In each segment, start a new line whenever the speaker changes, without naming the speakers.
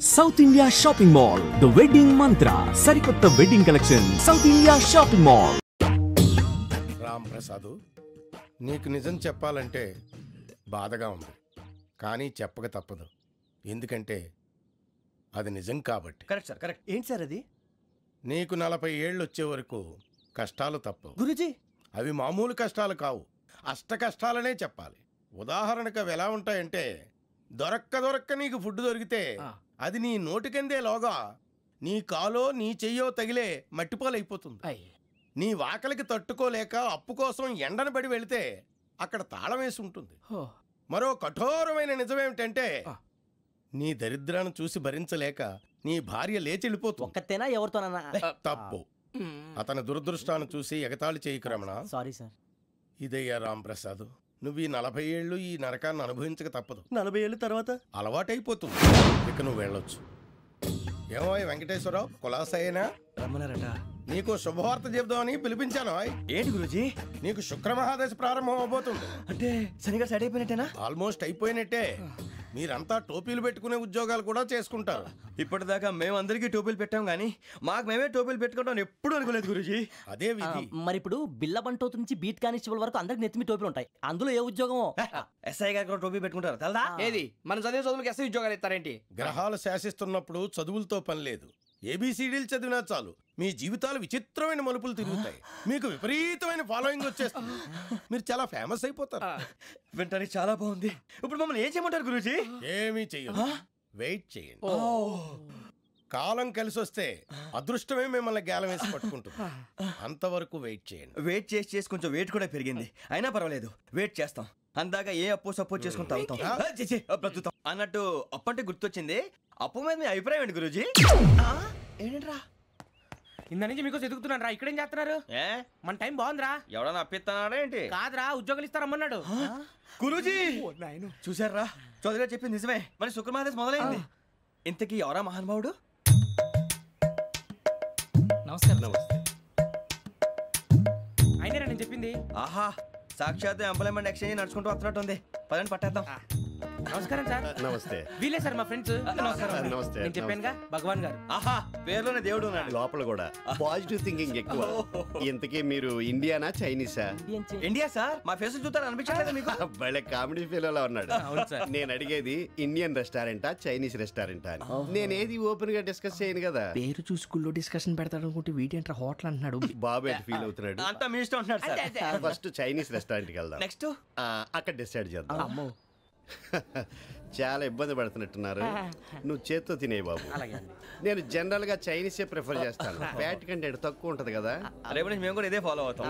South India shopping mall the wedding మంత్ర సరికొత్త wedding collection south India shopping mall.
Ram Prasad, నీకు నిజం చెప్పాలంటే బాధగా ఉంది, కానీ చెప్పక తప్పదు. ఎందుకంటే అది నిజం కాబట్టి.
Correct sir, correct. ఏంటి సార్ అది?
నీకు 40 ఏళ్ళు వచ్చే వరకు కష్టాలు తప్పవు
గురూజీ.
అవి మామూలు కష్టాలు కావు, అష్ట కష్టాలనే చెప్పాలి. ఉదాహరణకు అవి ఎలా ఉంటాయంటే, దొరక్క నీకు ఫుడ్ దొరికితే అది నీ నోటికందే లోగా నీ కాలో నీ చెయ్యో తగిలే మట్టిపాలైపోతుంది. నీ వాకలికి తట్టుకోలేక అప్పు కోసం ఎండను పడి వెళితే అక్కడ తాళం వేసి ఉంటుంది. మరో కఠోరమైన నిజమేమిటంటే, నీ దరిద్రాన్ని చూసి భరించలేక నీ భార్య లేచి వెళ్ళిపోతుంది.
ఒక్కతేనా ఎవరితోనన్నా?
తప్పు. అతని దురదృష్టాన్ని చూసి ఎగతాళి చేయకు రమణ.
Sorry sir.
ఇదయ్యా రాంప్రసాద్, నువ్వు ఈ 40 ఏళ్ళు ఈ నరకాన్ని అనుభవించక తప్పదు.
40 ఏళ్ళ తర్వాత
అలవాటైపోతుంది. ఇక నువ్వు వెళ్ళొచ్చు. ఏమో వెంకటేశ్వరరావు, కులాసైనా
రమ్మన్నారట.
నీకు శుభవార్త చెబుదామని పిలిపించాను.
ఏంటి గురూజీ?
నీకు శుక్రమహాదశ ప్రారంభం అవబోతుంది.
అంటే శనిగా సెట్ అయిపోయినట్టేనా?
ఆల్మోస్ట్ అయిపోయినట్టే. మీరంతా టోపీలు పెట్టుకునే ఉద్యోగాలు కూడా చేసుకుంటారు.
ఇప్పటిదాకా మేమందరికీ టోపీలు పెట్టాం గానీ మాకు మేమే టోపీలు పెట్టుకుంటాం ఎప్పుడు అనుకోలేదు గురూజీ.
అదే విధి.
మరి ఇప్పుడు బిల్ల బంటోతు నుంచి బీట్ కానిస్టేబుల్ వరకు అందరికి నెత్తిమి టోపీలు ఉంటాయి. అందులో ఏ ఉద్యోగం?
ఎస్ఐ గారు కూడా టోపీ పెట్టుకుంటారు తెలదా?
ఏది మన చదివే చదువులకు ఎస్ఐ ఉద్యోగాలు ఇస్తారేంటి?
గ్రహాలు శాసిస్తున్నప్పుడు చదువులతో పని లేదు. ఏబిసిడీలు చదివినా చాలు మీ జీవితాలు విచిత్రమైన మలుపులు తిరుగుతాయి. మీకు విపరీతమైన ఫాలోయింగ్ వచ్చేస్తుంది. మీరు చాలా ఫేమస్ అయిపోతారు.
వింటానికి చాలా బాగుంది. ఇప్పుడు మమ్మల్ని ఏం చేయమంటారు గురూజీ?
ఏమీ చెయ్యదు, వెయిట్ చేయండి. కాలం కలిసి వస్తే అదృష్టమే మిమ్మల్ని గేలం వేసి పట్టుకుంటుంది. అంతవరకు వెయిట్ చేయండి.
వెయిట్ చేసి కొంచెం వెయిట్ కూడా పెరిగింది. అయినా పర్వాలేదు, వెయిట్ చేస్తాం. అందాక ఏ అప్పు సపోర్ట్ చేసుకుని తాగుతాం, బ్రతుకుతాం అన్నట్టు. అప్పు అంటే గుర్తొచ్చింది. అప్పు మీద మీ అభిప్రాయం ఏంటి గురూజీ?
ఏంటరా ఇంత నుంచి మీకు ఎదుగుతున్నాను రా. ఇక్కడేం చేస్తున్నారు? మన టైం బాగుందిరా.
ఎవడన్నా అప్పిస్తున్నాడా ఏంటి?
కాదురా, ఉద్యోగాలు ఇస్తారమ్మన్నాడు
గురూజీ. చూసారా, చౌదరిగా చెప్పింది నిజమే. మరి శుక్రమహాదేశ్ మొదలైంది. ఇంతకీ ఎవరా మహానుభావుడు?
నమస్కారం. అయినరా నేను చెప్పింది?
ఆహా, సాక్షాత్ ఎంప్లాయ్మెంట్ ఎక్స్చేంజ్ నడుచుకుంటూ వస్తున్నట్టు ఉంది. పదండి పట్టేద్దాం.
నమస్కారం సార్.
నమస్తే.
వీలే సార్ మా ఫ్రెండ్స్.
నమస్తే.
నేను చెప్పానుగా, భగవాన్ గారు.
ఆహా, పేర్లోనే దేవుడు ఉన్నాడు.
లోపల కూడా పాజిటివ్ థింకింగ్ ఎక్కువ. ఇంతకీ మీరు ఇండియానా చైనీసా?
India sir. మా ఫేస్ చూస్తారు అనిపించలేదు మీకు?
భలే కామెడీ ఫీల్ అలా ఉన్నాడు. నేను అడిగేది ఇండియన్ రెస్టారెంటా చైనీస్ రెస్టారెంటా అని. నేనేది ఓపెన్ గా డిస్కస్ చేయను కదా.
పేరు చూసుకుల్లో డిస్కషన్ పెడతాడు అనుకుంటే వీటేంట్రా హోటల్ అంటున్నాడు.
బాబు ఎట్ ఫీల్ అవుతున్నాడు.
అంతా మీ ఇష్టం అంటున్నాడు సార్.
ఫస్ట్ చైనీస్ రెస్టారెంట్ కి వెళ్దాం.
నెక్స్ట్
అక్కడ డిసైడ్ చేద్దాం. చాలా ఇబ్బంది పడుతున్నట్టున్నారు. నువ్వు చేత్తో తినే బాబు. నేను జనరల్ గా చైనీసే ప్రిఫర్ చేస్తాను. ఫ్యాట్ కంటెంట్ తక్కువ ఉంటది కదా.
రేపు నుంచి మేము కూడా ఇదే ఫాలో అవుతాం.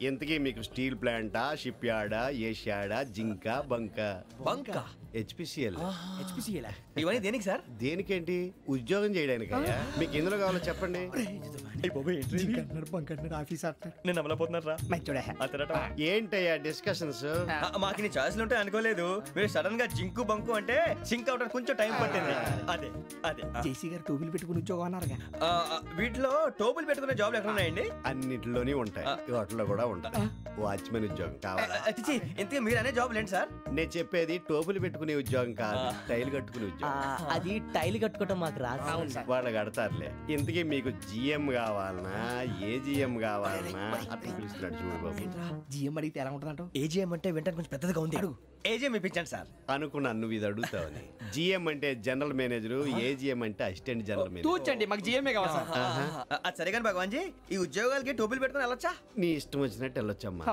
ఎంతకీ మీకు స్టీల్ ప్లాంటా, షిప్ యార్డా, ఏషియాడా, జింక, బంక, హెచ్పిసిఎల్.
ఇవన్నీ దేనికి సార్?
దేనికేంటి? ఉద్యోగం చేయడానికి. మీకు ఎందులో కావాలో చెప్పండి.
నేను అమలపోతున్నారా?
ఏంటయ్యా డిస్కషన్స్?
మాకు నీ ఛాయిస్లు ఉంటాయి అనుకోలేదు. మీరు సడన్ గా జింకు బంకు అంటే సింక్ అవడానికి కొంచెం టైం పట్టింది. అదే అదే
జేసీ గారు టోపీలు పెట్టుకుని ఉద్యోగం అన్నారుగా.
వీటిలో టోపులు పెట్టుకునే జాబ్లు ఎక్కడ ఉన్నాయండి?
అన్నిటిలోనే ఉంటాయి. వాటిలో కూడా ఉంటాయి. వాచ్మెన్ ఉద్యోగం కావాలా?
ఇంతకీ మీరు అనే జాబ్ ఏంటి సార్?
నేను చెప్పేది టోపులు పెట్టుకునే ఉద్యోగం కాదు, టైల్ కట్టుకునే ఉద్యోగం.
అది టైల్ కట్టుకోవటం మాకు రాదు.
వాళ్ళు కడతారులే. ఇంతకీ మీకు జిఎం కావాలనా, ఏ జిఎం కావాలనా? అట్లా పిలుస్తున్నాడు చూడు బాబు.
జిఎం అడిగితే ఎలా ఉంటుందంట?
ఏజీఎం అంటే వింటానికి కొంచెం పెద్దదిగా ఉంది. ఏజీఎం ఇప్పించండి సార్.
అనుకున్నాను నువ్వు ఇది అడుగుతావని. జిఎం అంటే జనరల్ మేనేజర్, ఏజిఎం అంటే అసిస్టెంట్ జనరల్ మేనేజర్.
తూచండి, మాకు జిఎంఏ కావాలి సార్.
అది సరే కానీ భగవాన్ జీ, ఈ ఉద్యోగాలకి టోపులు పెట్టుకుని వెళ్ళొచ్చా?
నీ ఇష్టం వచ్చినట్టు వెళ్ళొచ్చమ్మా.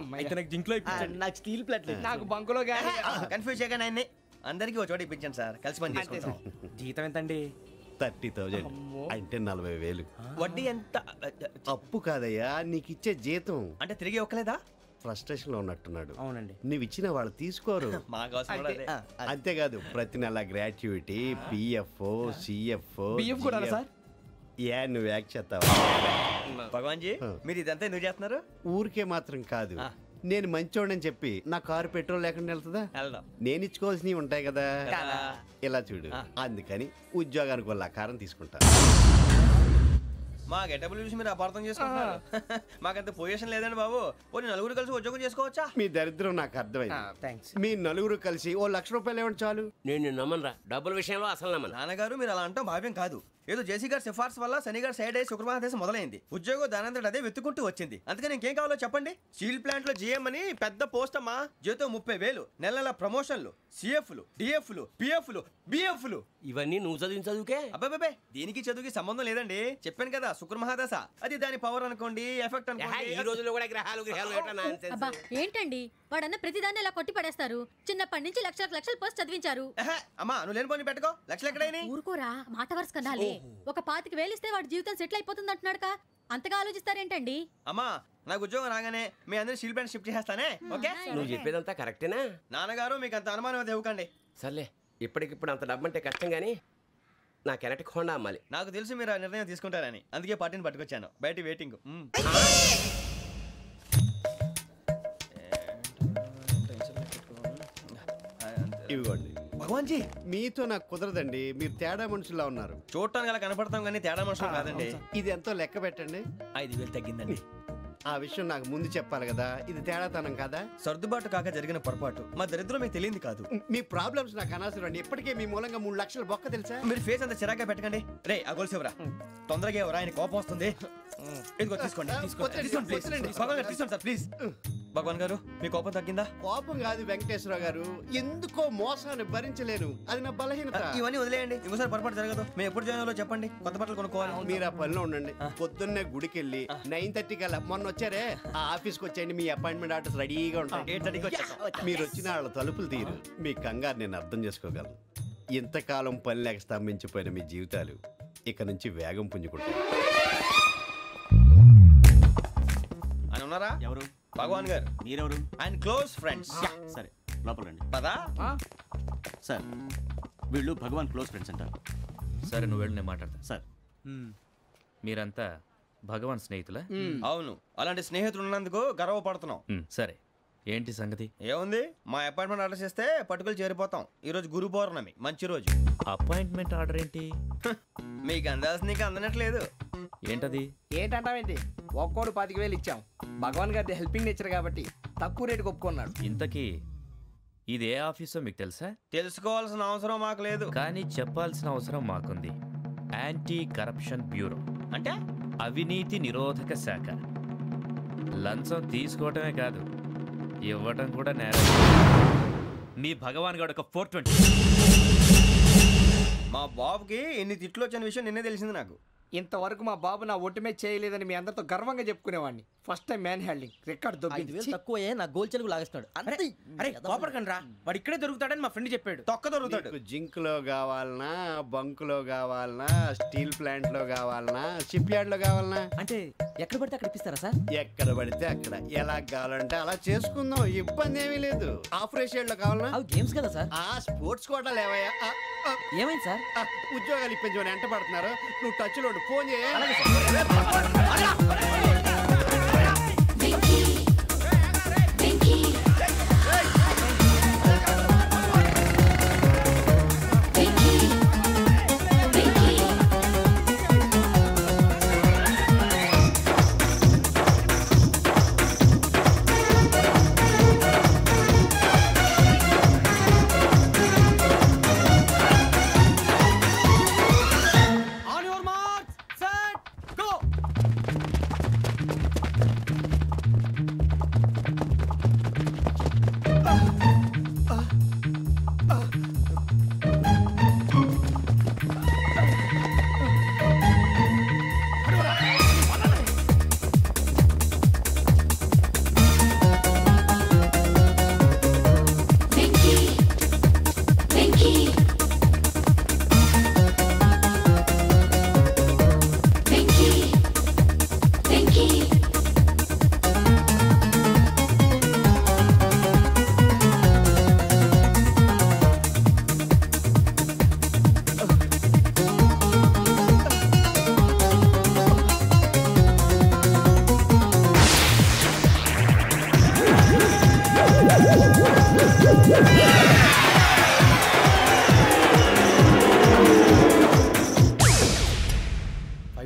నాకు స్టీల్ ప్లేట్,
నాకు బంకులో గానీ.
కన్ఫ్యూజ్ చేయగానే ఆయన్ని అందరికీ ఒక చోట ఇప్పించండి సార్. కలిసి పని చేసుకుంటాం.
జీతం ఎంతండి?
30,000 అంటే 40,000.
వడ్డీ ఎంత?
అప్పు కాదయ్యా, నీకు ఇచ్చే జీతం.
అంటే తిరిగి ఒక్కలేదా?
ఫ్రస్ట్రేషన్ లో ఉన్నట్టున్నాడు.
అవునండి.
నువ్వు ఇచ్చిన వాళ్ళు తీసుకోరు.
మాకు అవసరం కూడా అదే.
అంతేకాదు ప్రతి నెల గ్రాట్యుటీ, పిఎఫ్, సిఎఫ్.
బిఎఫ్ కూడా సార్?
ఏ నువ్వు యాక్ట్ చేస్తావా?
భగవాన్ జీ, మీరు ఇదంతా ఎందుకు చేస్తున్నారు?
ఊరికే మాత్రం కాదు. నేను మంచోడని చెప్పి నా కారు పెట్రోల్ లేకుండా వెళ్తుందా? నేను ఇచ్చుకోవాల్సినవి ఉంటాయి కదా. ఇలా చూడు, అందుకని ఉద్యోగానికి వాళ్ళ ఆకారం తీసుకుంటా.
మా గెటబుల్ చూసి మీరు అపార్థం చేసుకుంటున్నారు. మాకంత పొజిషన్ లేదండి బాబు. పోనీ నలుగురు కలిసి ఉద్యోగం చేసుకోవచ్చా?
మీ దరిద్రం నాకు అర్థమైంది. మీ నలుగురు కలిసి ఓ ₹1,00,000 ఇవ్వండి చాలు.
నేను నమ్మనరా, డబ్బుల విషయంలో అసలు నమ్మను.
నాన్నగారు మీరు అలా అంటాం భావ్యం కాదు. ఏదో జేసీ గారి సిఫార్సు వల్ల శని గారు సైడ్ అయ్యి శుక్రవారం మొదలైంది. ఉద్యోగం దానంతటి అదే వెతుకుంటూ వచ్చింది. అందుకని ఇంకేం కావాలో చెప్పండి. స్టీల్ ప్లాంట్ లో జీఎం అని పెద్ద పోస్ట్ అమ్మా. జీతం 30,000, నెల నెల ప్రమోషన్లు, సిఎఫ్లు, డిఎఫ్లు, పిఎఫ్లు, బిఎఫ్లు.
ఇవన్నీ నువ్వు చదివిన చదువుకే?
అబ్బాబే దీనికి చదువుకి సంబంధం లేదండి. చెప్పాను కదా శుక్ర మహాదశ. అది దాని పవర్ అనుకోండి, ఎఫెక్ట్ అనుకోండి.
ఈ రోజుల్లో కూడా గ్రహాలు
అబ్బా ఏంటండి వాడన్న ప్రతిదాన్ని ఇలా కొట్టి పడేస్తారు. చిన్నప్పటి నుంచి లక్షలు పోస్ట్ చదివించారు.
అమ్మా నువ్వు లేని పోనీ పెట్టుకో. లక్షలు ఎక్కడైనా
ఊరుకోరా, మాట వరుస కదాలే. ఒక 25,000 ఇస్తే వాడి జీవితం సెటిల్ అయిపోతుంది అంటున్నాడుగా. అంతగా ఆలోచిస్తారేంటండి?
అమ్మా నాకు ఉద్యోగం రాగానే మీ అందరి స్టీల్ ప్లాంట్ షిఫ్ట్ చేస్తానే. ఓకే
నువ్వు చెప్పేదంతా కరెక్టేనా?
నాన్నగారు మీకు అంత అనుమానం అది ఇవ్వకండి.
సర్లే, ఇప్పటికిప్పుడు అంత డబ్బు అంటే కష్టం గానీ నాకు ఎలక్ట్రిక్ హోండా అమ్మాలి.
నాకు తెలుసు మీరు ఆ నిర్ణయం తీసుకుంటారని, అందుకే పార్టీని పట్టుకొచ్చాను. బయట వెయిటింగ్.
ఇవ్వండి.
భగవాన్ జీ
మీతో నాకు కుదరదండి. మీరు తేడా మనుషుల్లా ఉన్నారు.
చూడటానికి అలా కనపడతాం కానీ తేడా మనుషులు కాదండి.
ఇది ఎంతో లెక్క పెట్టండి.
5,000 తగ్గిందండి.
ఆ విషయం నాకు ముందు చెప్పాలి కదా. ఇది తేడాతనం కదా.
సర్దుబాటు కాక జరిగిన పొరపాటు. మా దరిద్రం మీకు తెలియదు కాదు.
మీ ప్రాబ్లమ్స్ నాకు అనవసరం అండి. ఇప్పటికే మీ మూలంగా 3 లక్షలు బొక్క తెలుసా.
మీరు ఫేస్ అంత చిరాగ్గా పెట్టకండి. రే ఆ గొలుసు ఎవరా? తొందరగా ఎవరా? ఆయన కోపం వస్తుంది. ఇదిగో తీసుకోండి. తీసుకోండి సార్ ప్లీజ్. భగవాన్ గారు మీ కోపం తగ్గిందా?
కోపం కాదు వెంకటేశ్వర గారు, ఎందుకో మోసాన్ని భరించలేను. అది నా బలహీనత.
ఇవన్నీ వదిలేయండి. ఇంకోసారి పొరపాటు జరగదు. మేము ఎప్పుడు జాయిన్ అవ్వాలో చెప్పండి. కొత్త బట్టలు కొనుక్కోవాలి.
మీరు ఆ పనిలో ఉండండి. పొద్దున్నే గుడికి వెళ్ళి 9:30 కల్లా, మొన్న వచ్చారే ఆ ఆఫీస్కి వచ్చేయండి. మీ అపాయింట్మెంట్ ఆర్డర్స్ రెడీగా ఉంటాయి.
8:30కి వచ్చేస్తాం.
మీరు వచ్చిన వాళ్ళ తలుపులు తీరు. మీ కంగారు నేను అర్థం చేసుకోగలను. ఇంతకాలం పని లేక స్తంభించిపోయిన మీ జీవితాలు ఇక నుంచి వేగం పుంజుకుంటాయి.
అని ఉన్నారా?
ఎవరు?
భగవాన్ గారు.
మీరెవరు?
ఆయన క్లోజ్ ఫ్రెండ్స్.
సరే లోపల రండి.
పదా
సార్ వీళ్ళు భగవాన్ క్లోజ్ ఫ్రెండ్స్ అంటారు.
సరే నువ్వు వెళ్ళి నేను మాట్లాడతా.
సార్
మీరంతా భగవాన్ స్నేహితులా?
అవును, అలాంటి స్నేహితులు ఉన్నందుకు గర్వపడుతున్నాం.
సరే ఏంటి సంగతి?
ఏముంది, మా అపాయింట్మెంట్ ఆర్డర్ చేస్తే పట్టుకులు చేరిపోతాం. ఈ రోజు గురు పౌర్ణమి, మంచి రోజు.
అపాయింట్మెంట్ ఆర్డర్ ఏంటి?
మీకు అందాల్సిన నీకు అందనట్లేదు.
ఏంటది?
ఏంటంటావేంటి? ఒక్కోడు 25,000 ఇచ్చాం. భగవాన్ గారి హెల్పింగ్ నేచర్ కాబట్టి తక్కువ రేటుకి ఒప్పుకున్నాడు.
ఇంతకీ ఇది ఏ ఆఫీసో మీకు తెలుసా?
తెలుసుకోవాల్సిన అవసరం మాకు లేదు,
కానీ చెప్పాల్సిన అవసరం మాకుంది. యాంటీ కరప్షన్ బ్యూరో
అంటే
అవినీతి నిరోధక శాఖ. లంచం తీసుకోవటమే కాదు, ఇవ్వటం కూడా నేరం. మీ భగవాన్ గారు ఒక 420.
మా బాబుకి ఎన్ని తిట్లు వచ్చిన విషయం నిన్నే తెలిసింది నాకు.
ఇంతవరకు మా బాబు నా ఒట్టుమే చేయలేదని మీ అందరితో గర్వంగా చెప్పుకునేవాడిని. First time man handing record దొబ్బింది.
తక్కువ నా గోల్ చెలుగు లాగేస్తున్నాడు.
అరే కోపడకండి రా, వాడు ఇక్కడే దొరుకుతాడని మా ఫ్రెండ్ చెప్పాడు.
తొక్క దొరుకుతాడు.
జింక్ లో కావాలనా, బంక్ లో కావాలనా, స్టీల్ ప్లాంట్ లో కావాలనా, షిప్ యార్డ్ లో కావాలనా?
అంటే ఎక్కడ పడితే అక్కడ ఇప్పిస్తారా సార్?
ఎక్కడ పడితే అక్కడ, ఎలా కావాలంటే అలా చేసుకుందాం. ఇబ్బంది ఏమీ లేదు. ఆపరేషన్ లో కావాలనా?
అవి గేమ్స్ కదా సార్.
ఆ స్పోర్ట్స్ కోటా లేవయ్యా.
ఏమైంది సార్?
ఉద్యోగాలు ఇప్పించమని ఎంట పడుతున్నారు. నువ్వు టచ్ లో ఫోన్ చేయ.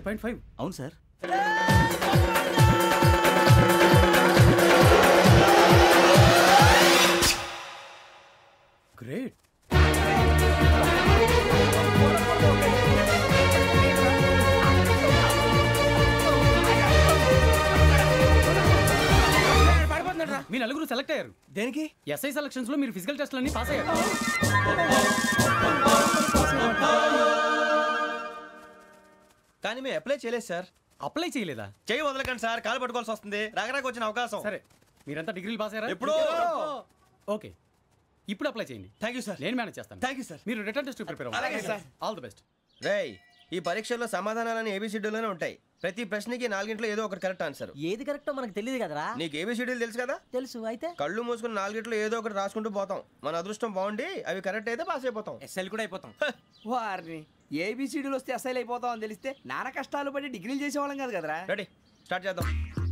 1.5.
అవును సార్.
గ్రేట్. మీ నలుగురు సెలెక్ట్ అయ్యారు.
దేనికి?
ఎస్ఐ సెలక్షన్స్ లో మీరు ఫిజికల్ టెస్ట్ అన్ని పాస్ అయ్యారు.
కానీ మేము అప్లై చేయలేదు సార్.
అప్లై చేయలేదా?
చేయి వదలకండి సార్, కాలు పట్టుకోవాల్సి వస్తుంది. రాగరాకు వచ్చిన అవకాశం.
సరే, మీరంతా డిగ్రీలు పాస్ అయ్యారా?
ఎప్పుడో.
ఓకే, ఇప్పుడు అప్లై చేయండి.
Thank you sir.
నేను మేనేజ్ చేస్తాను.
Thank you sir.
మీరు రిటర్న్ టెస్ట్ ప్రిపేర్ అవ్వండి.
అలాగే సార్.
All the best.
రేయ్, ఈ పరీక్షల్లో సమాధానాలని ఏబిసిడ్యూల్లోనే ఉంటాయి. ప్రతి ప్రశ్నకి 4 ఏదో ఒకటి కరెక్ట్ ఆన్సర్.
ఏది కరెక్టో మనకు తెలియదు కదరా.
నీకు ఏబిసిడ్యూల్ తెలుసు కదా?
తెలుసు. అయితే
కళ్ళు మూసుకుని 4 ఏదో ఒకటి రాసుకుంటూ పోతాం. మన అదృష్టం బాగుండి అవి కరెక్ట్ అయితే పాస్ అయిపోతాం.
ఎస్ఎల్ కూడా అయిపోతాం.
వారిని ఏబిసిడీలు వస్తే అసైల్ అయిపోతాం అని తెలిస్తే నాన్న కష్టాలు పడి డిగ్రీలు చేసేవాళ్ళం కాదు కదరా.
రెడీ, స్టార్ట్ చేద్దాం.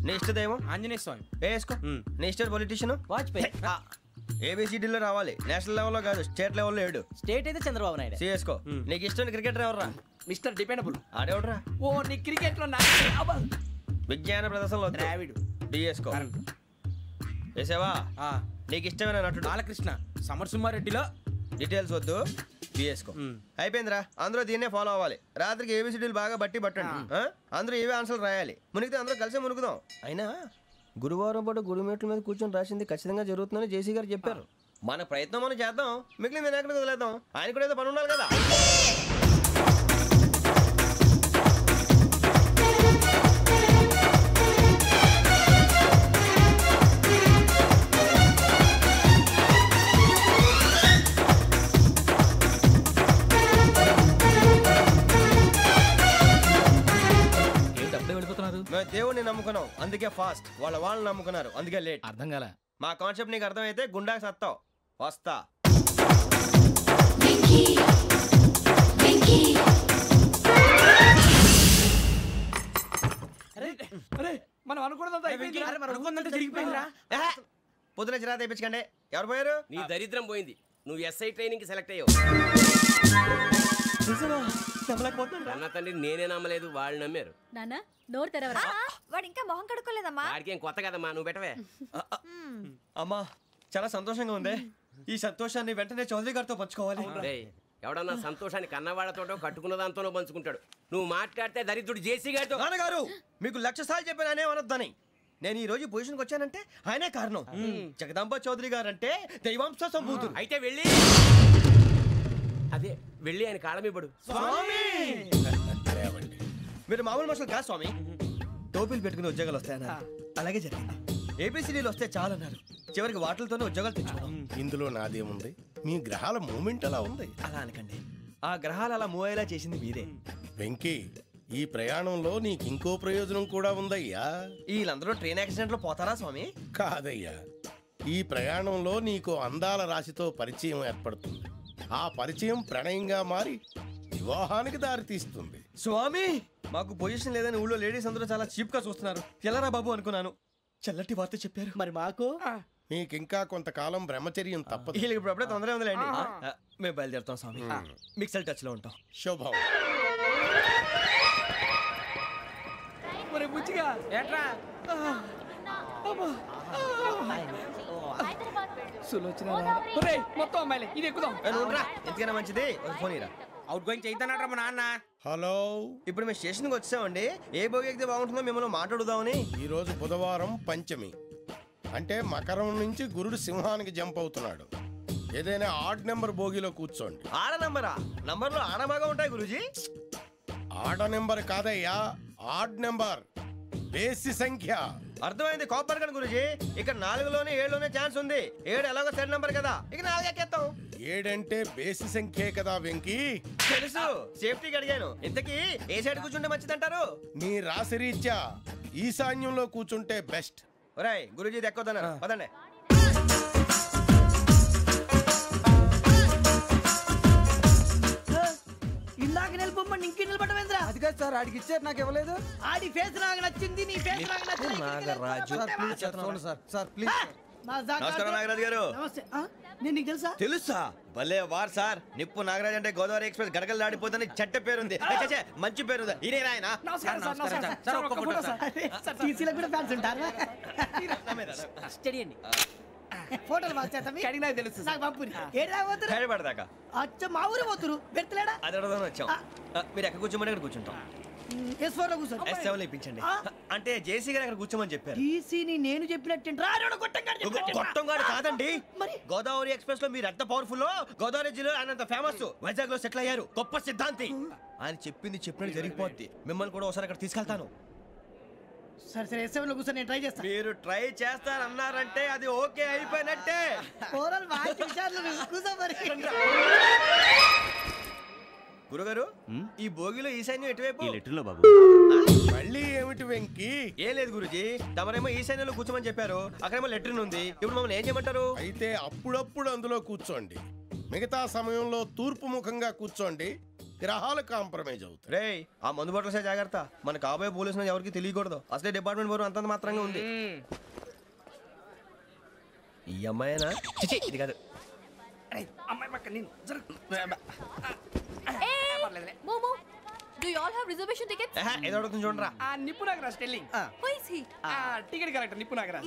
నీ ఇష్టదేమో
ఆంజనేయ స్వామి.
వేసుకో. నీ ఇష్ట పొలిటీషియన్
వాజ్పేయి.
ఏబిసిడీలో రావాలి, నేషనల్ లెవెల్లో కాదు, స్టేట్ లెవెల్లో 7.
స్టేట్ అయితే చంద్రబాబు నాయుడు.
సిఎస్కో. నీకు ఇష్టం క్రికెటర్ ఎవర్రా?
Mister dependable.
ఆడేవడరా?
ఓ నీ క్రికెట్ లో
విజ్ఞాన ప్రదర్శనలో
ద్రావిడు.
డిఎస్కో. వేసావా? నీకు ఇష్టమైన నటుడు?
బాలకృష్ణ. సమర్ సుమారెడ్డిలో
డీటెయిల్స్ వద్దు, బిఎస్కో. అయిపోయిందిరా, అందరూ దీన్నే ఫాలో అవ్వాలి. రాత్రికి ఏబిసిడీలు బాగా బట్టి పట్టండి. అందరూ ఏవే ఆన్సర్లు రాయాలి. మునిగితే అందరూ కలిసి మునుగుదాం. అయినా గురువారం పాటు గురుమేట్ల మీద కూర్చొని రాసింది ఖచ్చితంగా జరుగుతుందని జేసీ గారు చెప్పారు. మన ప్రయత్నం మనం చేద్దాం, మిగిలింది వినాయకుడికి వదిలేద్దాం. ఆయన కూడా ఏదో పని ఉండాలి కదా. మేము దేవుడిని నమ్ముకున్నాం, అందుకే ఫాస్ట్. వాళ్ళని నమ్ముకున్నారు, అందుకే లేట్.
అర్థం కాలే.
మా కాన్సెప్ట్ నీకు అర్థమైతే గుండాకి సత్తావు. వస్తా.
మనం అనుకున్నదంతా
జరిగిపోయిందిరా.
పొద్దున చిరా తెప్పించకండి. ఎవరు పోయారు?
నీ దరిద్రం పోయింది. నువ్వు ఎస్ఐ ట్రైనింగ్ కి సెలెక్ట్ అయ్యావు. అన్న తండ్రి నేనే నమ్మలేదు, వాళ్ళు నమ్మారు.
నాన్న నోరు తెరవరా.
వాడు ఇంకా మొహం కడుక్కోలేదమ్మా.
వాడికి ఏం కొత్త కదమ్మా, నువ్వు పెట్టవే.
అమ్మా, చాలా సంతోషంగా ఉంది. ఈ సంతోషాన్ని వెంటనే చౌదరి గారితో పంచుకోవాలి.
ఎవడన్నా సంతోషాన్ని కన్నవాళ్లతోటో కట్టుకున్న దాంతోనో పంచుకుంటాడు. నువ్వు మాట్లాడితే దరిద్రుడు జేసీ గారితో.
నాన్నగారు, మీకు 1,00,000 సార్లు చెప్పాను అనే అనొద్దని. నేను ఈ రోజు పొజిషన్కి వచ్చానంటే ఆయనే కారణం. జగదాంబ చౌదరి గారు అంటే దైవాంశ సంభూతుడు.
అయితే వెళ్ళి అదే వెళ్ళి ఆయన కాళ్ళమివ్వడు.
మీరు మామూలు మనుషులు కాదు స్వామి. టోపీలు పెట్టుకుని ఉద్యోగాలు వస్తాయన్నారు, అలాగే జరిగింది. ఏబిసిడీలు వస్తే చాలన్నారు, చివరికి వాటిలతోనే ఉద్యోగాలు తెచ్చుకున్నాం.
ఇందులో నాదేముంది? మీ గ్రహాల మూమెంట్ అలా ఉంది.
అలా అనకండి, ఆ గ్రహాలు అలా మూవ్ అయ్యేలా చేసింది మీరే.
వెంకీ, ఈ ప్రయాణంలో నీకు ఇంకో ప్రయోజనం కూడా ఉందయ్యా.
వీళ్ళందరూ ట్రైన్ యాక్సిడెంట్ లో పోతారా స్వామి?
కాదయ్యా, ఈ ప్రయాణంలో నీకు అందాల రాశితో పరిచయం ఏర్పడుతుంది. ఆ పరిచయం ప్రణయంగా మారి వివాహానికి దారితీస్తుంది.
స్వామి, మాకు పొజిషన్ లేదని ఊళ్ళో లేడీస్ అందరూ చాలా చీప్ గా చూస్తున్నారు. ఎలారా బాబు అనుకున్నాను. చల్లటి వార్త చెప్పారు.
మరి మాకు
నీకింకా కొంతకాలం బ్రహ్మచర్యం తప్పదు.
వీళ్ళకి ఇప్పుడు అప్పుడే తొందరగా ఉందిలేండి. మేము బయలుదేరుతాం స్వామి. మిక్సెల్ టచ్ లో ఉంటాం.
శుభం.
మొత్తం అమ్మాయిలే, ఇది ఎక్కుదాం.
ఎందుకైనా మంచిది ఫోన్ ఇరా.
అవుట్ గోయింగ్ చేద్దానట్రా మా నాన్న.
హలో,
ఇప్పుడు మేము స్టేషన్కి వచ్చామండి. ఏ బోగి ఎక్కితే బాగుంటుందో మిమ్మల్ని మాట్లాడుదామని.
ఈరోజు బుధవారం పంచమి, అంటే మకరం నుంచి గురుడు సింహానికి జంప్ అవుతున్నాడు. ఏదైనా ఆడ్ నెంబర్ బోగిలో కూర్చోండి.
ఆడ నంబరా? నంబర్లో ఆడ బాగా ఉంటాయి గురూజీ.
ఆడ నెంబర్ కాదయ్యా, ఆడ్ నెంబర్, బేసి సంఖ్య.
అర్థమైంది, కాపర్ కానీ గురూజీ. ఇక్కడ 4లోనే 7లోనే ఛాన్స్ ఉంది. 7 ఎలాగో సెడ్ నంబర్ కదా, ఇక 4 ఎక్కేస్తాం.
7 అంటే బేసి సంఖ్యే కదా వెంకీ.
తెలుసు, సేఫ్టీకి అడిగాను. ఇంతకీ ఏ సైడ్ కూర్చుంటే మంచిదంటారు?
నీ రాశి రీత్యా ఈశాన్యంలో కూర్చుంటే బెస్ట్.
ఒరేయ్ గురూజీ దెక్కొద్దన్నారు, పదండి.
ఇందాక నిలబొమ్మని ఇంకే నిలబడమేంద్రా?
అది కాదు సార్, ఆడికి ఇచ్చారు, నాకు ఇవ్వలేదు.
ఆడి ఫేస్ నాకు నచ్చింది, నీ ఫేస్ నాకు నచ్చింది.
నాగరాజు.
Sir please.
నమస్కారం నాగరాజు గారు.
నమస్తే. నేను నీకు తెలుసా?
తెలుసా? భలే వార్ సార్. నిప్పు నాగరాజ్ అంటే గోదావరి ఎక్స్ప్రెస్ గడగలు దాడిపోతుంది చెట్ట పేరుంది. మంచి పేరు. ఇదే ఆయన.
నమస్కారం సార్, నమస్కారం సార్. ఒక్క ఫోటో సార్. సార్ టీసీలో కూడా ఫ్యాన్స్ ఉంటారా?
స్టడీ అండి.
ఫోటోలు మార్చేస్తాం. కడిగి నాకు తెలుసు. నాకు పంపుని. ఏడు రాబోతురు?
హైదరాబాద్.
అచ్చ మా ఊరు పోతురు. పెడతలేడా?
అది అడగదాం వచ్చాం. మీరు ఎక్కడ కూర్చోమని అక్కడ కూర్చుంటాం.
S4 లో కూర్చో.
S7 లో ఇప్పించండి. అంటే జేసీ గారు అక్కడ కూర్చోమని చెప్పారు.
టీసీని నేను చెప్పినట్టు
గొట్టంగాడు కాదండి. గోదావరి ఎక్స్ప్రెస్ లో మీరు ఎంత పవర్ఫుల్, గోదావరి జిల్లా ఆయన ఫేమస్, వైజాగ్ లో సెటిల్ అయ్యారు, గొప్ప సిద్ధాంతి. ఆయన చెప్పింది చెప్పినట్టు జరిగిపోద్ది. మిమ్మల్ని కూడా ఒకసారి అక్కడ తీసుకెళ్తాను.
సరే సరే S7 లో కూర్చొని నేను ట్రై చేస్తాను.
మీరు ట్రై చేస్తారన్నారంటే అది ఓకే అయిపోయినట్టే.
ఓరల్ వాయిస్ విచారణ కూర్చో మరి.
గురుగారు ఈ భోగిలో ఈశాన్యం ఎటువైపు?
ఈ లెటర్లో బాబు.
మళ్ళీ ఏమిటి వెంకీ?
ఏం లేదు గురుజీ, తమరేమో ఈశాన్యంలో కూర్చోమని చెప్పారు, అక్కడేమో లెటర్ ఉంది. ఇప్పుడు మమ్మల్ని ఏం చేయమంటారు?
అయితే అప్పుడప్పుడు అందులో కూర్చోండి, మిగతా సమయంలో తూర్పు ముఖంగా కూర్చోండి. గ్రహాలు కాంప్రమైజ్ అవుతాయి.
రే ఆ మందు బట్టలసే జాగ్రత్త. మన కాబోయే పోలీసులు ఎవరికి తెలియకూడదు. అసలే డిపార్ట్మెంట్ బోరు అంతంత మాత్రంగా ఉంది. ఈ అమ్మాయినా? చిచి ఇది కాదు.
అమ్మాయి పక్క నేను
Momo, do you all have reservation tickets?
ఏదో అడుగుతుంది చూడరా.
నిప్పు Nagaraj telling.
Who is he?
Ticket correct నిప్పు నాగరాజ్.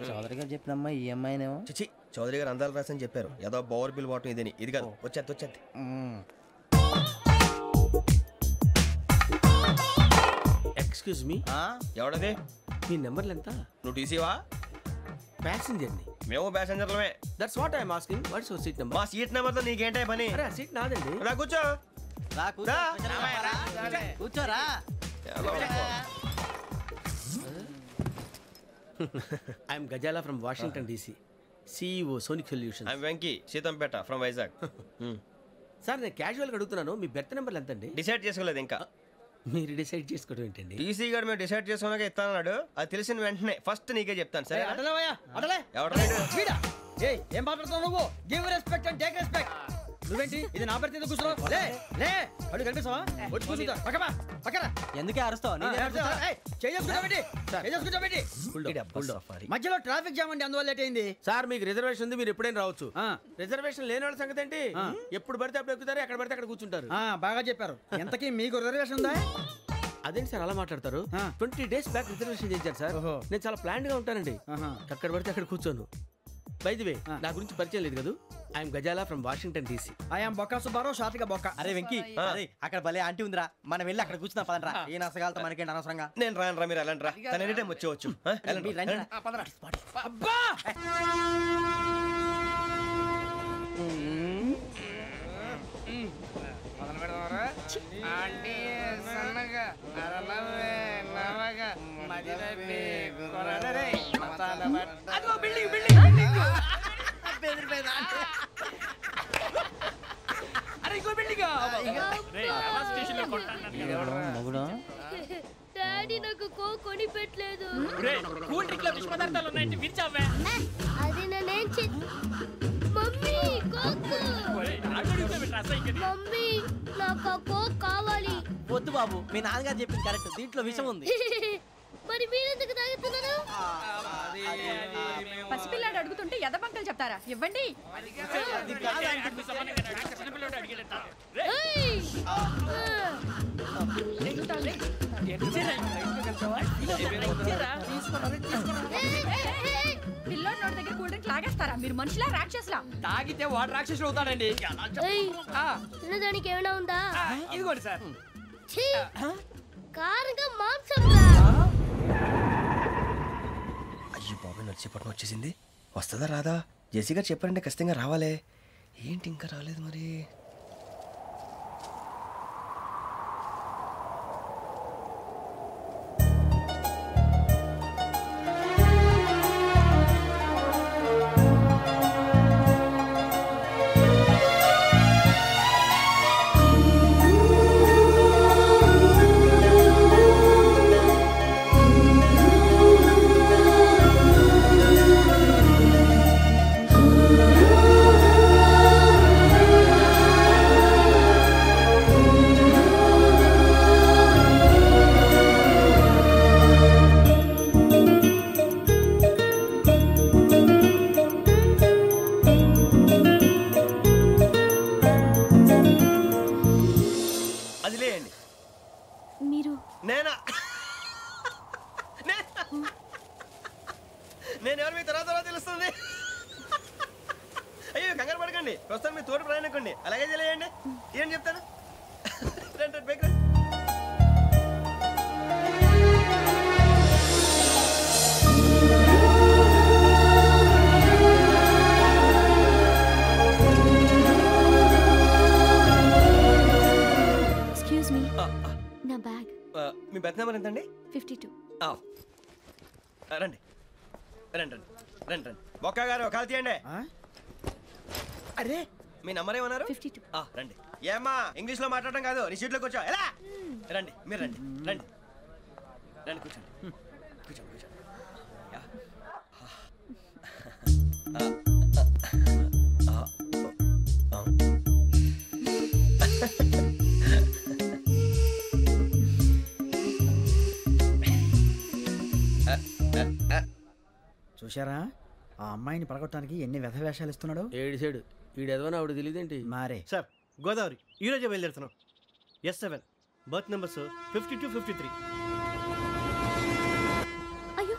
చౌదరి గారు చెప్పినమ్మా ఈ అమ్మాయినేమో.
చిచి చౌదరి గారు అందాలు రాసని చెప్పారు. ఏదో బోర్ బిల్ వాటం ఇదని. ఇది కాదు. వచ్చేది.
Excuse me,
ఎవడది?
మీ నెంబర్లు ఎంత?
నువ్వు టీసీవా?
ప్యాసింజర్ ని.
మేము ప్యాసెంజర్లమే.
That's what I'm asking. What's your seat number?
మా సీట్ నెంబర్ తో నీకేంటే పని?
అరే సీట్ నాదండి.
రా కూర్చో.
కూర్చోరా.
I'm Ghazala from Washington DC, CEO Sonic Solutions.
I'm Venky, Seethampeta from Vizag.
Sir నేను క్యాజువల్గా అడుగుతున్నాను, మీ బెర్త్ నెంబర్ ఎంత అండి?
డిసైడ్ చేసుకోలేదు ఇంకా.
మీరు డిసైడ్ చేసుకోవడం ఏంటండి?
టీసీ గారు మేము డిసైడ్ చేసుకున్నాక ఇస్తానన్నాడు. అది తెలిసిన వెంటనే ఫస్ట్ నీకే చెప్తాను. సరే
ఏం మాట్లాడుతున్నావు నువ్వు? Give respect and take respect. నువ్వేంటి ఇది నా పరిస్థితి ఎందుకు కూర్చున్నావు? లే అడుగు కనిపిస్తావా? వచ్చి కూర్చుంటా. పక్కన
ఎందుకే అరుస్తావు?
మధ్యలో ట్రాఫిక్ జామ్ అండి, అందువల్ల లేట్ అయింది.
సార్ మీకు రిజర్వేషన్ ఉంది, మీరు ఎప్పుడైనా రావచ్చు. రిజర్వేషన్ లేని వాళ్ళ సంగతి ఏంటి? ఎప్పుడు పడితే అప్పుడు ఎక్కుతారు, ఎక్కడ పడితే అక్కడ కూర్చుంటారు.
బాగా చెప్పారు. ఎంతకీ మీకు రిజర్వేషన్ ఉందా?
అదేంటి సార్ అలా మాట్లాడతారు? 20 days బ్యాక్ రిజర్వేషన్ చేశారు సార్. నేను చాలా ప్లాన్డ్ గా ఉంటానండి. అక్కడ పడితే అక్కడ కూర్చోను. బై ది వే నా గురించి పరిచయం లేదు కదా. I'm Ghazala from Washington DC.
I'm Bokka Subbarao, షాతిక బొక్క.
అరే వెంకీ, అక్కడ భలే ఆంటీ ఉందిరా, మనం వెళ్ళి అక్కడ కూర్చున్నా పదనరా. ఏ నసగాలతో మనకేంటి అనవసరంగా.
నేను రాను మీరు ఎలాంటి రా. తన ఎనీ టైం వచ్చేవచ్చు.
అబ్బా
డాడీ నాకు కోక్ కొని పెట్టలేదు.
కూల్ డ్రింక్ లో విష పదార్థాలు ఉన్నాయంటే విరిచావే.
అది నేనేం మమ్మీ కోక్. మమ్మీ నాకు ఆ కోక్ కావాలి.
వద్దు బాబు, మీ నాన్నగారు చెప్పింది కరెక్ట్, దీంట్లో విషయం ఉంది.
మరి మీరెందుకు తాగుతున్నారు?
పసిపిల్లాడు అడుగుతుంటే ఎదబంకలు చెప్తారా? ఇవ్వండి. పిల్లోడి నోటి దగ్గర కూల్ డ్రింక్ లాగేస్తారా? మీరు మనుషులా రాక్షసులా?
తాగితే వాడు రాక్షసుడు అవుతాడండి.
తినడానికి ఏమైనా ఉందా?
ఇదిగోండి సార్.
కారంగా మాంసం.
అయ్యో బాబాయ్ నడిచేపట్నం వచ్చేసింది. వస్తుందా రాదా? జెసి గారు చెప్పారంటే ఖచ్చితంగా రావాలే. ఏంటి ఇంకా రాలేదు మరి? చేయండి.
మీరు
నేను ఎవరు మీ తర్వాత తెలుస్తుంది. అయ్యో కంగారు పడకండి, ప్రస్తుతం మీ తోటి ప్రయాణకండి. అలాగే తెలియండి. ఏం చెప్తాను.
ఎక్స్క్యూజ్ మీ, నా బ్యాగ్.
మీ బెత్ నెంబర్ ఎంతండి?
52.
రండి రండి రండి రండి రండి. బొక్క గారు కాల్ తీయండి. అరే మీ నంబర్ ఏమన్నారు?
52.
రండి. ఏమ్మా ఇంగ్లీష్ లో మాట్లాడడం కాదు, నీ సీట్లోకి వచ్చా. ఎలా రండి, మీరు రండి రండి రండి, కూర్చోండి కూర్చోండి కూర్చోండి.
చూశారా ఆ అమ్మాయిని పడగొట్టడానికి ఎన్ని వ్యధ వేషాలు ఇస్తున్నాడు.
ఏడు సైడు వీడు ఎదవని ఆవిడ తెలియదేంటి.
మారే
సార్ గోదావరి ఈరోజే బయలుదేరుతున్నాం. S7 berth numbers 52, 53.
అయ్యో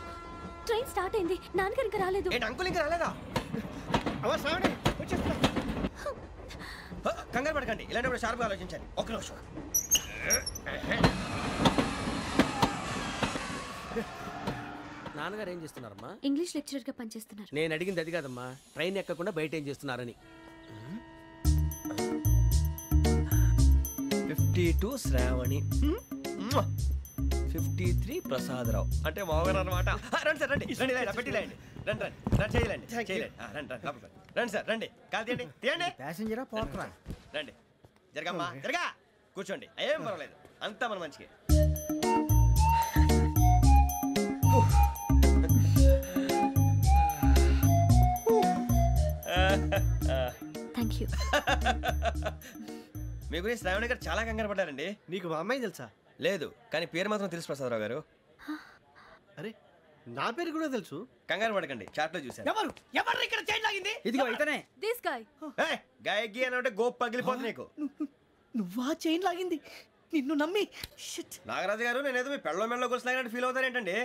ట్రైన్ స్టార్ట్ అయింది, నాన్నగారు ఇంకా రాలేదు.
అంకుల్ ఇంకా రాలేదా? కంగారు పడకండి, ఇలాంటప్పుడు షార్ప్గా ఆలోచించండి. ఒక్క నిమిషం.
నాన్నగారు ఏం చేస్తున్నారమ్మా?
ఇంగ్లీష్ లెక్చరర్ గా పనిచేస్తున్నారు.
నేను అడిగింది అది కాదమ్మా, ట్రైన్ ఎక్కకుండా బయట ఏం చేస్తున్నారని.
52 శ్రావణి, 53 ప్రసాదరావు అంటే మామగారు అనమాట. రండి సార్ రండి రండి, పెట్టి లేండి. రండి రండి రండి, చేయలేండి చేయలేండి. రండి రండి రండి సార్ రండి, కాల్ తీయండి తీయండి.
ప్యాసింజరా పోట్రా.
రండి జరగమ్మా జరగా, కూర్చోండి. ఏం పర్వాలేదు, అంతా మన మంచికి.
Thank you.
మీ గురించి శ్రావణి గారు చాలా కంగారు పడ్డారండి.
నీకు మా అమ్మాయి తెలుసా?
లేదు, కానీ పేరు మాత్రం తెలుసు ప్రసాదరావు గారు.
అరే నా పేరు కూడా తెలుసు.
కంగారు పడకండి, చాట్ లో చూసాను.
ఎవరు ఎవరు ఇక్కడ చైన్ లాగింది? ఇదిగో ఇతనే.
This guy.
గాయకి అని అంటే గోప్ పగిలిపోతుంది నీకు.
నువ్వా చైన్ లాగింది? నిన్ను నమ్మి.
నాగరాజు గారు, నేనేదో మీ పెళ్ళ మెళ్ళలో గురిసిలాగినట్టు ఫీల్ అవుతారు ఏంటండి?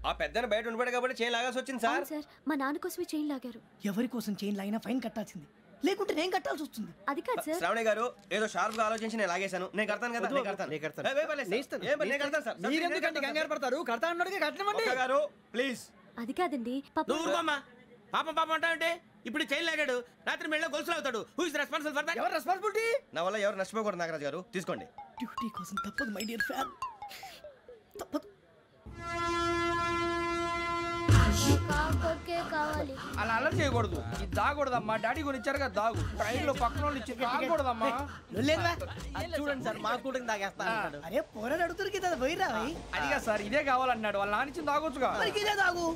ఆ పెద్దని బయట ఉండిపోయాడు కాబట్టి చైన్ లాగాల్సి వచ్చింది సార్.
సార్ మా నాన్న కోసమే చైన్ లాగారు.
ఎవరి కోసం చైన్ లాగినా ఫైన్ కట్టాల్సింది, లేకుంటే నేను కట్టాల్సి వస్తుంది.
అది కాదు సార్.
శ్రావణి గారు ఏదో షార్ప్ గా ఆలోచించి నేను లాగేశాను. నేను కడతాను కదా, నేను కడతాను.
మీరెందుకంటే కంగారు పడతారు? కడతా అన్నాడుగా కట్టమండి.
గారు ప్లీజ్.
అది కాదండి
పాపం పాపం అంటావంటే ఇప్పుడు చైన్ లాగాడు, రాత్రి మెళ్ళ గొలుసులు అవుతాడు. Who is responsible for that?
ఎవరు రెస్పాన్సిబిలిటీ?
నా వల్ల ఎవరు నష్టపోకూడదు నాగరాజు గారు, తీసుకోండి.
డ్యూటీ కోసం తప్పదు మై డియర్ ఫ్యాన్, తప్పదు.
అలా అలర్ట్ చేయకూడదు, ఇది దాగకూడదమ్మా. డాడీ కొని ఇచ్చారు కదా దాగు, ట్రైన్ లో పక్కన వాళ్ళు ఇచ్చి దాగకూడదమ్మా.
చూడండి సార్, మా కూడా తాగేస్తా. అరే పోరాడు అడుగుతారు కదా, పోయిరా.
అదిగా సార్, ఇదే కావాలన్నాడు. వాళ్ళ నానిచ్చింది తాగొచ్చుగా.
ఇదే తాగు.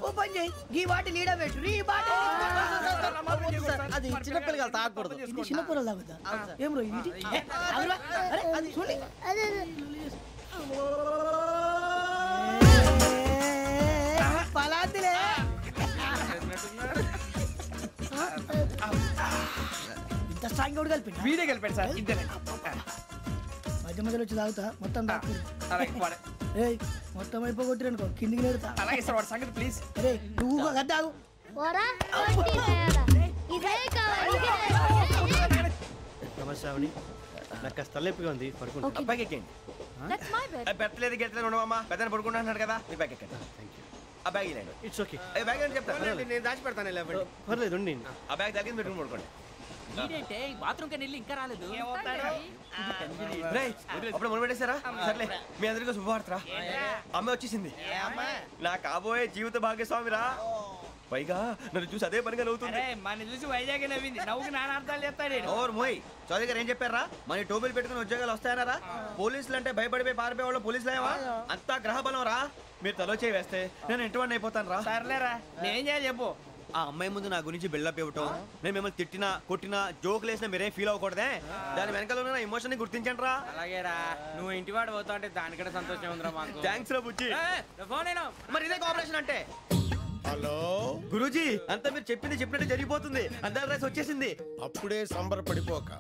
ఓ పని చేయి, ఈ బాటి లీడ పెట్టు. ఈ బాటి అది చిన్నపిల్లలు తాగకూడదు. ఇది చిన్నపిల్లలు తాగుతా. ఏం రో ఇది? అరే అది చూడండి. పలాతిలే. ఇంత స్ట్రాంగ్ కూడా కలిపి
వీడే కలిపాడు సార్. ఇద్దరే
మధ్య మధ్యలో వచ్చి తాగుతా, మొత్తం తాగు. ఏయ్ మొత్తం అయిపోగొట్టిరనుకో కిందికి నేడుతా.
అలాగే సార్, వాడి సంగతి ప్లీజ్.
అరే నువ్వు గద్దాగు.
నమస్తే శ్రావణి, నాకు కాస్త తలెప్పిగా ఉంది, పడుకుంటా.
అబ్బాయికి ఎక్కండి. పెట్టలేదు గెట్టలేదు ఉండవమ్మా, పెద్దని పడుకుంటున్నాడు కదా, మీ బ్యాగ్ ఎక్కండి. ఆ బ్యాగ్ ఇలాండి.
It's okay.
బ్యాగ్ అని చెప్తాను,
నేను దాచి పెడతాను. పర్లేదు,
ఆ బ్యాగ్ తగ్గింది పెట్టుకుని పడుకోండి.
బాత్రూమ్ కి వెళ్ళి ఇంకా రాలేదు.
అప్పుడు మొదలు పెట్టేశారా? సర్లే, మీ అందరికీ శుభవార్తరా. అమ్మ వచ్చేసింది, నా కాబోయే జీవిత భాగ్యస్వామిరా. పైగా నన్ను చూసి అదే పనిగా నవ్వుతుంది.
మన చూసి వైజాగ్ నవ్వింది, నవ్వుకి నాన్న అర్థాలు చెప్తాడు.
ఓర్ మోయ్, చౌదరి గారు ఏం చెప్పారా? మన టోబీలు పెట్టుకుని ఉద్యోగాలు వస్తాయన్నారా? పోలీసులు అంటే భయపడిపోయి పారిపోయే వాళ్ళు పోలీసులేవా? అంతా గ్రహ బలం రా. మీరు తలో చేయి వేస్తే నేను ఇంటివాడిని అయిపోతాను రా.
సర్లేరా, నేనేం చేయాలి చెప్పు.
ఆ అమ్మాయి ముందు నా గురించి బిల్డప్ ఇవ్వటం, నేను మిమ్మల్ని తిట్టినా కొట్టినా జోకులు వేసినా మీరేం ఫీల్ అవ్వకూడదే. దాని వెనకాల ఉన్న ఎమోషన్ ని గుర్తించండి రా.
అలాగేరా, నువ్వు ఇంటివాడు పోతా అంటే దానికంటే సంతోషం ఉందిరా మాకు.
థ్యాంక్స్ రా బుజ్జి.
ఫోన్ అయినా
మరి ఇదే కోఆపరేషన్ అంటే.
హలో
గురూజీ అంతా మీరు చెప్పింది చెప్పినట్టు జరిగిపోతుంది అందాల రైస్ వచ్చేసింది.
అప్పుడే సంబరపడిపోక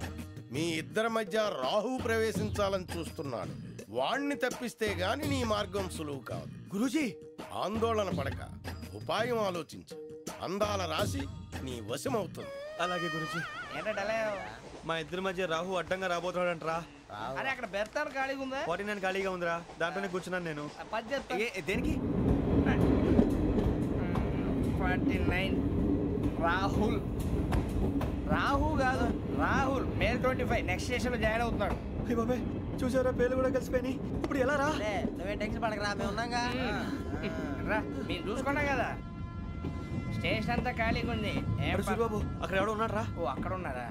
మీ ఇద్దరి మధ్య రాహు ప్రవేశించాలని చూస్తున్నాడు. వాణ్ణి తప్పిస్తే గాని నీ మార్గం సులువు కాదు.
గురూజీ
ఆందోళన పడక ఉపాయం ఆలోచించు. అందాల రాశి నీ వశమవుతుంది.
అలాగే గురూజీ. మా ఇద్దరి మధ్య రాహు అడ్డంగా రాబోతున్నాడంట్రా.
అరే అక్కడ బెర్తాను ఖాళీగా ఉందా?
49 ఖాళీగా ఉందిరా, దాంట్లోనే కూర్చున్నాను నేను. దేనికి?
49 రాహుల్. రాహు కాదు రాహుల్. మే 25 నెక్స్ట్ స్టేషన్ లో జాయిన్ అవుతున్నాడు.
బాబాయ్ చూసారా, పేర్లు కూడా కలిసిపోయినాయి. ఇప్పుడు ఎలా రా?
నువ్వే టెన్షన్ పడకరా, మేము ఉన్నాగా.
రా మీరు చూసుకున్నాం కదా, స్టేషన్ అంతా ఖాళీగా ఉంది.
బాబు అక్కడ ఎవడో ఉన్నాడు రా.
ఓ అక్కడ ఉన్నారా?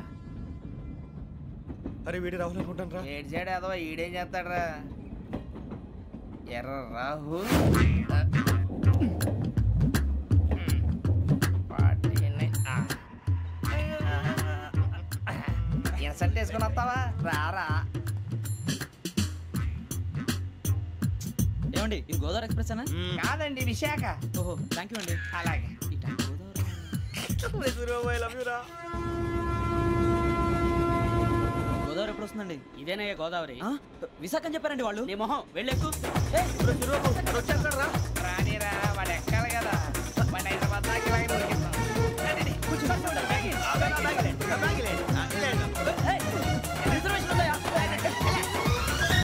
అరే వీడి రాహుల్ అనుకుంటాను రా.
ఏడు సైడ్ అదో ఈడేం చేస్తాడరా? ఎర్ర రాహుల్ ఇన్సల్ట్ వేసుకుని వస్తావా? రారా.
ఏమండి ఇది గోదావరి ఎక్స్ప్రెస్ అనా?
కాదండి విశాఖ.
ఓహో థ్యాంక్ యూ అండి.
అలాగే.
గోదావరి ఎప్పుడు వస్తుందండి? ఇదేనయ్య గోదావరి. విశాఖ అని చెప్పారండి వాళ్ళు. నీ మొహం వెళ్ళెక్కు.
రానిరా, వాడు ఎక్కాలి కదా. వాడు హైదరాబాద్ దాకా ఇలాగే దొరికిస్తాం.